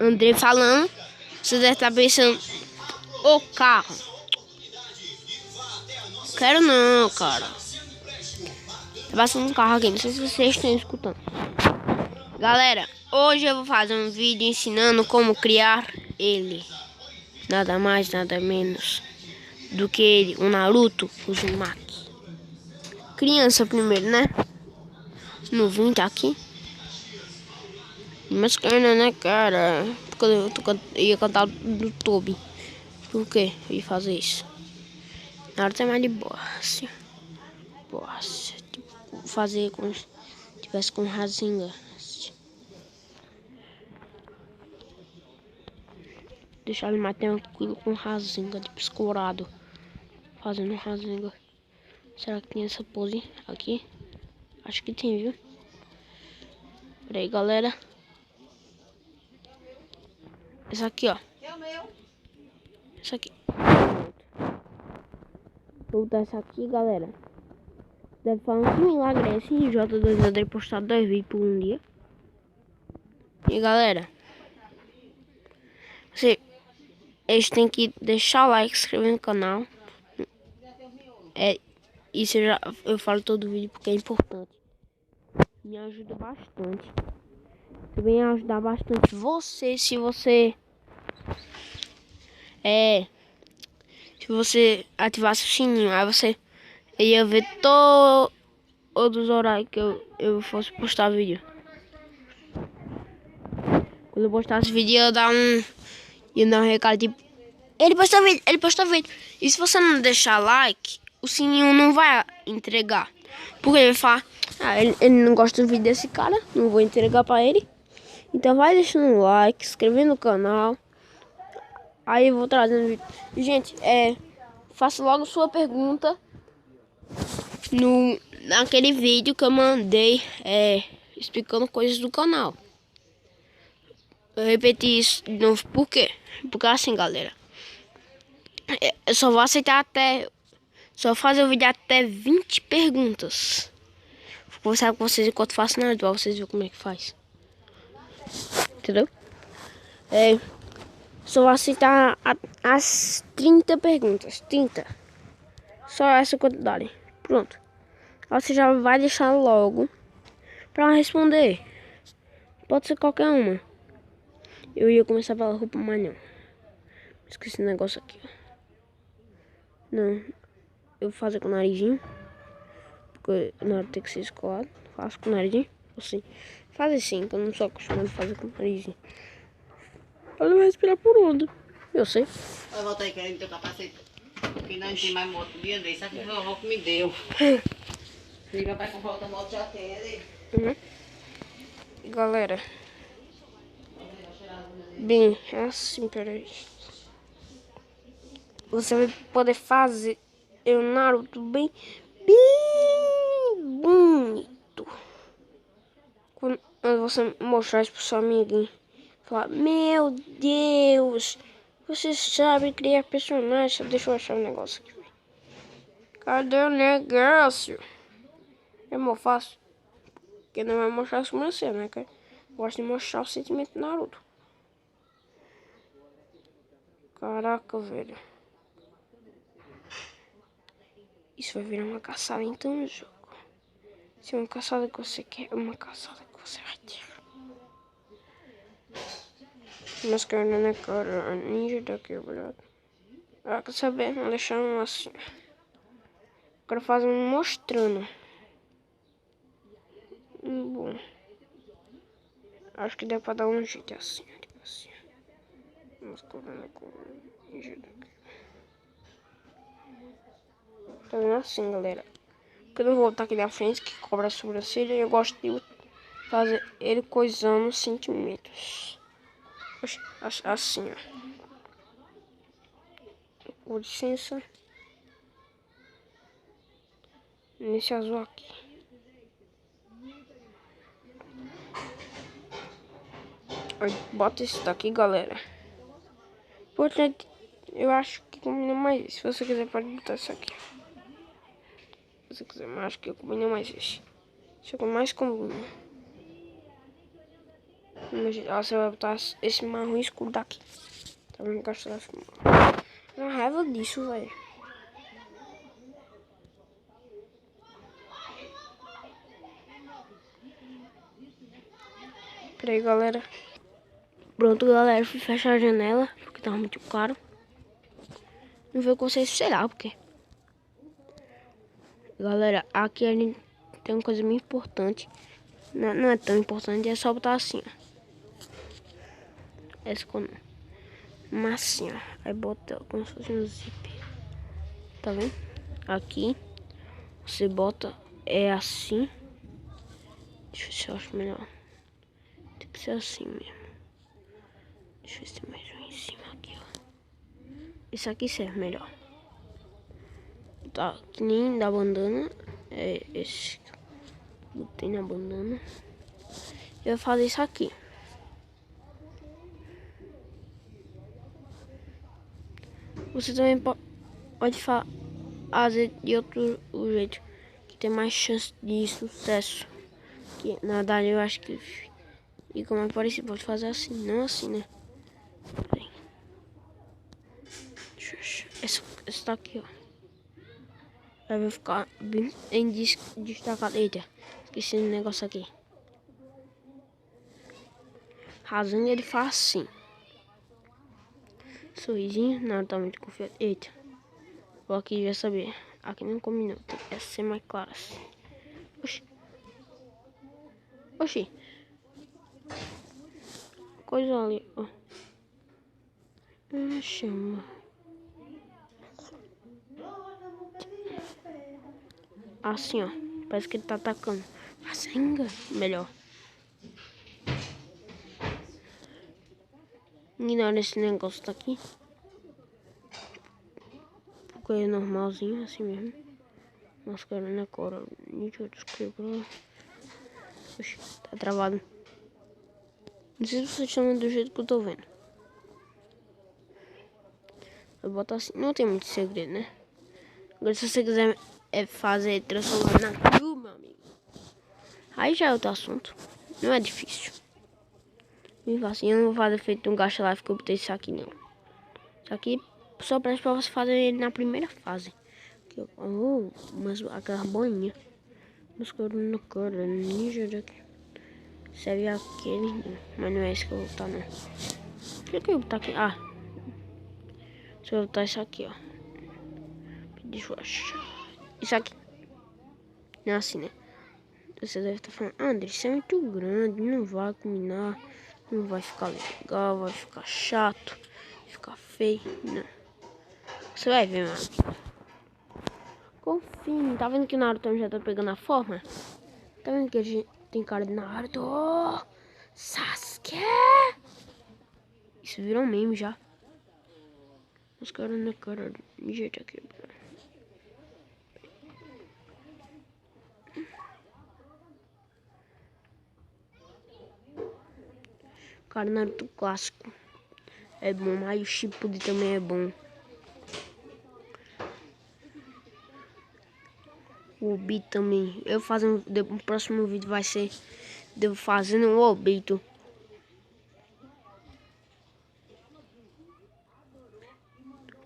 Andrei falando, você deve estar pensando, o carro. Quero não, cara. Tá passando um carro aqui, não sei se vocês estão escutando. Galera, hoje eu vou fazer um vídeo ensinando como criar ele. Nada mais, nada menos do que ele, o Naruto Uzumaki. Criança primeiro, né? No 20 aqui. Mas ainda, né, cara? Porque eu ia cantar do Toby. Por quê eu ia fazer isso? Naruto é mais de boa, assim. Boa, tipo, fazer como se tivesse com Rasengan. Deixar ele mais tranquilo com Rasengan, tipo escorado. Fazendo Rasengan. Será que tem essa pose aqui? Acho que tem, viu? Pera aí, galera. Essa aqui, ó. Essa aqui. Vou botar essa aqui, galera. Deve falar que milagre é esse. J2 André postar 2 vídeos por um dia. E galera, eles têm que deixar o like, se inscrever no canal. Isso eu falo todo vídeo porque é importante. Me ajuda bastante. Também ajudar bastante você se você ativasse o sininho. Aí você ia ver todos os horários que eu fosse postar vídeo. Quando eu postasse vídeo ia dar um recado tipo, ele postou vídeo. E se você não deixar like, o sininho não vai entregar. Porque ele vai falar, ele não gosta do vídeo desse cara, não vou entregar pra ele. Então vai deixando like, se inscrevendo no canal. Aí eu vou trazendo vídeo. Gente, faça logo sua pergunta naquele vídeo que eu mandei explicando coisas do canal. Eu repeti isso de novo, por quê? Porque assim, galera, eu só vou aceitar só fazer o vídeo até 20 perguntas. Vou conversar com vocês enquanto faço na pra vocês verem como é que faz. Entendeu? Só vou aceitar as 30 perguntas. 30. Só essa quantidade. Pronto. Você já vai deixar logo pra responder. Pode ser qualquer uma. Eu ia começar pela roupa, mas não. Esqueci esse negócio aqui. Não. Eu vou fazer com o narizinho. Porque na hora tem que ser escolado. Faço com o narizinho. Assim. Faz assim, que eu não sou acostumado a fazer com o narizinho. Ela vai respirar por onde? Eu sei. Vai voltar aí querendo teu capacete. Porque não tem mais moto dia desse. Aqui foi o avô que me deu. Liga pra comprar outra moto, já tem. Galera. Bem, é assim, peraí. Você vai poder fazer o Naruto bem bonito. Quando você mostrar isso pro seu amiguinho, falar, meu Deus, você sabe criar personagens. Deixa eu achar um negócio aqui. Cadê o negócio? É mó fácil. Porque não vai mostrar a sobrancelha, né, cara? Gosto de mostrar o sentimento do Naruto. Caraca, velho. Isso vai virar uma caçada então no jogo. Se é uma caçada que você quer, é uma caçada que você vai ter. Mas cara, né, cara? A ninja tá quebrada. Ah, quer saber? Vamos deixar um assim. Quero fazer um mostrando. Bom. Acho que dá pra dar um jeito assim, tipo assim. Masculino com ninja daqui. Tá vendo assim, galera? Quando eu voltar aqui na frente, que cobra a sobrancelha, eu gosto de fazer ele coisando sentimentos. Assim, ó. Com licença. Nesse azul aqui. Bota esse daqui, galera. Importante, eu acho que combina mais. Se você quiser, pode botar isso aqui. Se você quiser, mas acho que combina mais esse. Isso aqui mais combina. Imagina, você vai botar esse marrom escuro daqui. Tá vendo que ela filmando? Uma raiva disso, velho. Peraí, galera. Pronto, galera. Fui fechar a janela, porque tava muito claro. Não veio com vocês, sei lá, porque... Galera, aqui a gente tem uma coisa muito importante. Não é tão importante, é só botar assim, ó. Essa com massinha. Aí bota como se fosse um zip. Tá vendo? Aqui. Você bota, é assim. Deixa eu ver se eu acho melhor. Tem que ser assim mesmo. Deixa eu ver se tem mais um em cima aqui, ó. Esse aqui serve melhor. Tá, que nem da bandana. É esse que eu botei na bandana. Eu vou fazer isso aqui. Você também pode fazer de outro jeito, que tem mais chance de sucesso. Que na verdade eu acho que... E como é parecido, pode fazer assim, não assim, né? Bem. Essa tá aqui, ó. Aí vai ficar bem destacado. Eita, esqueci um negócio aqui. Rasando ele faz assim. Sorrisinho, não tá muito confiante. Eita, vou aqui já saber. Aqui não combinou, tem que ser mais claro assim. Oxi. Oxi. Coisa ali, ó. Chama. Assim, ó. Parece que ele tá atacando. Rasenga, melhor. Ignora esse negócio daqui. Porque é normalzinho, assim mesmo. Mascarando a cor. Nítido, escuro. Oxi, tá travado. Não sei se vocês estão do jeito que eu tô vendo. Eu boto assim. Não tem muito segredo, né? Agora se você quiser fazer transformar na cru, meu amigo. Aí já é outro assunto. Não é difícil. Bem fácil. Eu não vou fazer feito um gacha life que eu botei isso aqui não. Isso aqui só presta pra você fazer ele na primeira fase. Aqui, ó. Mas aquela boinha. Mas na cara, ninja daqui. Serve aquele. Mas não é esse que eu vou botar não. Por que eu vou botar aqui? Ah. Deixa eu botar isso aqui, ó. Deixa eu achar. Isso aqui. Não é assim, né? Você deve estar falando, André, isso é muito grande, não vai combinar, não vai ficar legal, vai ficar chato, vai ficar feio. Não. Você vai ver, mano. Confia, tá vendo que o Naruto já tá pegando a forma? Tá vendo que a gente tem cara de Naruto? Oh, Sasuke! Isso virou um meme já. Os caras na cara de jeito aqui, bro. Cara, Naruto clássico é bom, mas o Shippuden também é bom. O Obito também. Eu fazendo o próximo vídeo vai ser eu fazendo o Obito.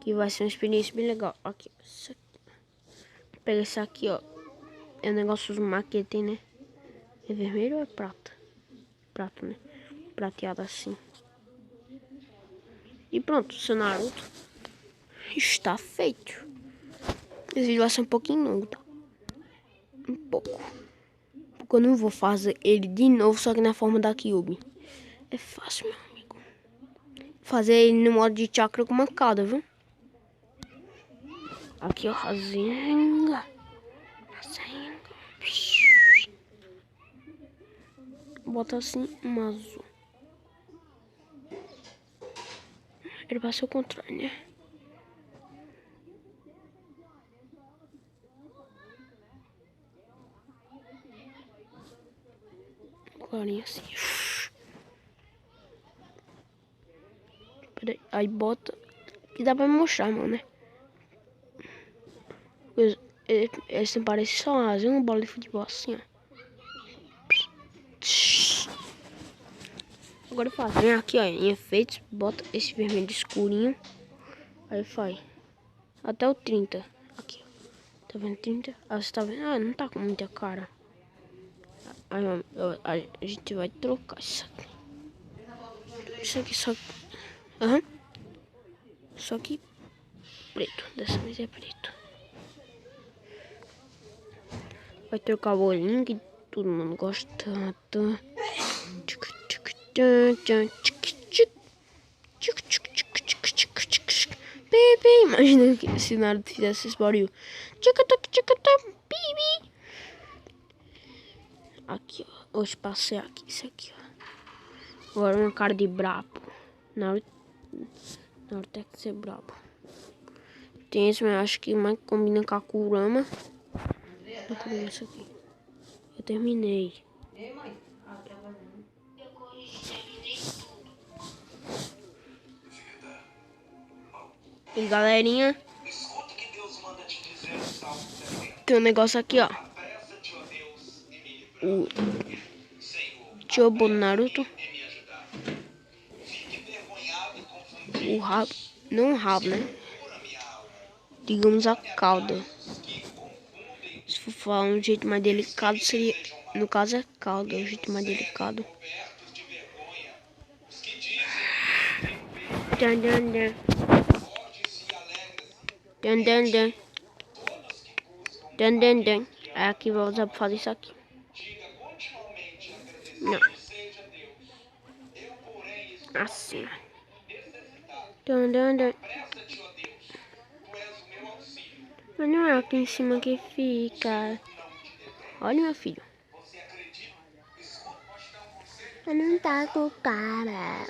Que vai ser uma experiência bem legal. Aqui, isso aqui. Pega esse aqui, ó. É um negócio dos maquete, né? É vermelho ou é prata? Prata, né? Prateado assim. E pronto, seu Naruto está feito. Esse vídeo vai ser um pouquinho longo, tá? Um pouco. Porque eu não vou fazer ele de novo, só que na forma da Kyuubi. É fácil, meu amigo. Fazer ele no modo de chakra com mancada, viu? Aqui, ó, Rasenga. Bota assim, um azul. Ele vai ser o contrário, né? Clarinho assim. Peraí, aí bota. Que dá pra me mostrar, mano, né? Esse parece só uma bola de futebol assim, ó. Agora faz. Vem aqui, ó, em efeitos, bota esse vermelho escurinho. Aí faz. Até o 30. Aqui, ó. Tá vendo 30? Ah, você tá vendo? Ah, não tá com muita cara. Aí, a gente vai trocar isso aqui. Isso aqui só... Aham. Só que preto. Dessa vez é preto. Vai trocar o olhinho que todo mundo gosta tanto. Imagina que se Naruto fizesse esse barulho. Aqui, ó. Hoje passei aqui. Isso aqui, ó. Agora uma cara de brabo. Naruto tem que ser brabo. Tem esse, mas acho que mais combina com a Kurama. Não combina isso aqui. Eu terminei. Ei, mãe. Ah, tá fazendo. E galerinha, tem um negócio aqui, ó. O Chobo Naruto. O rabo, não o rabo, né? Digamos a cauda. Se for falar um jeito mais delicado, seria... No caso é cauda, o jeito mais delicado. Dan, dan, dan. Dan, dan, dan. Dan, dan, dan. É aqui, vou usar pra fazer isso aqui. Não. Assim. Dan, dan, dan. Mas não é aqui em cima que fica. Olha, meu filho. Mas não tá com cara.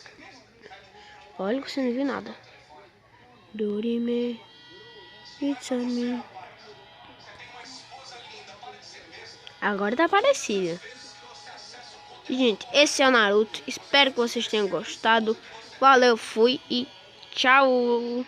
Olha, você não viu nada. Dorime. It's on me. Agora tá parecido. Gente, esse é o Naruto. Espero que vocês tenham gostado. Valeu, fui e tchau.